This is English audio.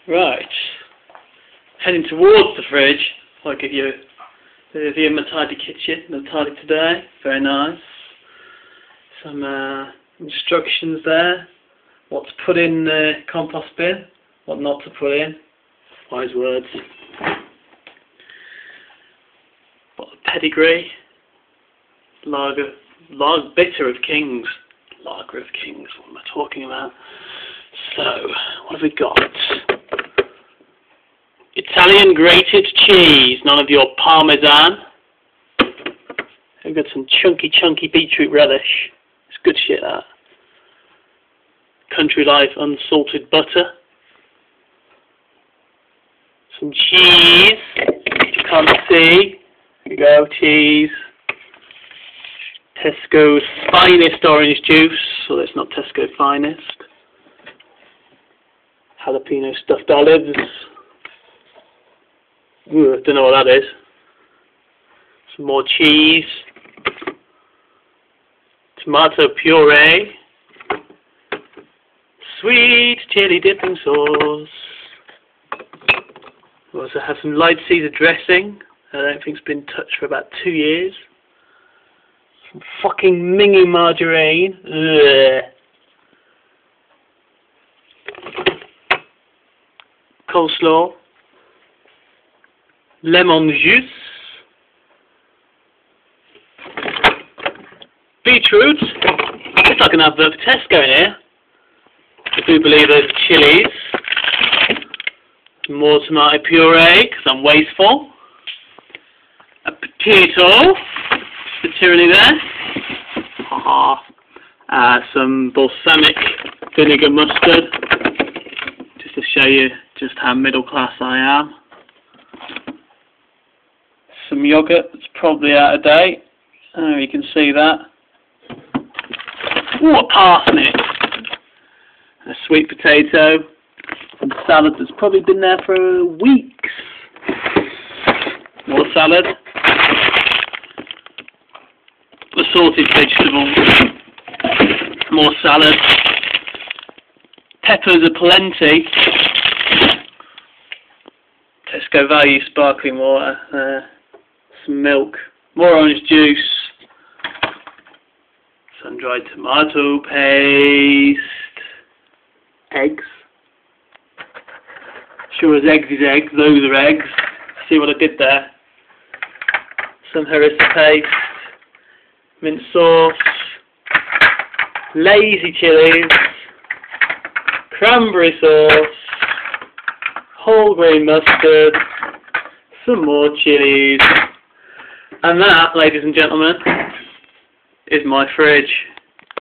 Right, heading towards the fridge. I'll give you a view of my tidy kitchen. Not tidy today, very nice. Some instructions there. What to put in the compost bin, what not to put in. Wise words. What a pedigree. Bitter of Kings. Lager of Kings, what am I talking about? So, what have we got? Italian grated cheese, none of your parmesan. We've got some chunky beetroot relish. It's good shit, that. Country Life unsalted butter. Some cheese, you can't see. Here you go, cheese. Tesco's finest orange juice, well it's not Tesco finest. Jalapeno stuffed olives. Ooh, don't know what that is. Some more cheese. Tomato puree. Sweet chili dipping sauce. We also have some light Caesar dressing. I don't think it's been touched for about 2 years. Some fucking minging margarine. Ugh. Coleslaw. Lemon juice. Beetroot. It's like an advert for Tesco in here. I do believe there's chilies. More tomato puree, because I'm wasteful. A potato. The tyranny there. Some balsamic vinegar mustard. Just to show you just how middle class I am. Some yogurt that's probably out of date. Oh, you can see that. Ooh, a parsnip. A sweet potato. Some salad that's probably been there for weeks. More salad. Assorted vegetables. More salad. Peppers aplenty. Tesco Value sparkling water. Some milk. More orange juice. Sun-dried tomato paste. Eggs. Sure as eggs is eggs, those are eggs. See what I did there? Some harissa paste. Mint sauce. Lazy chilies. Cranberry sauce. Whole grain mustard. Some more chilies. And that, ladies and gentlemen, is my fridge.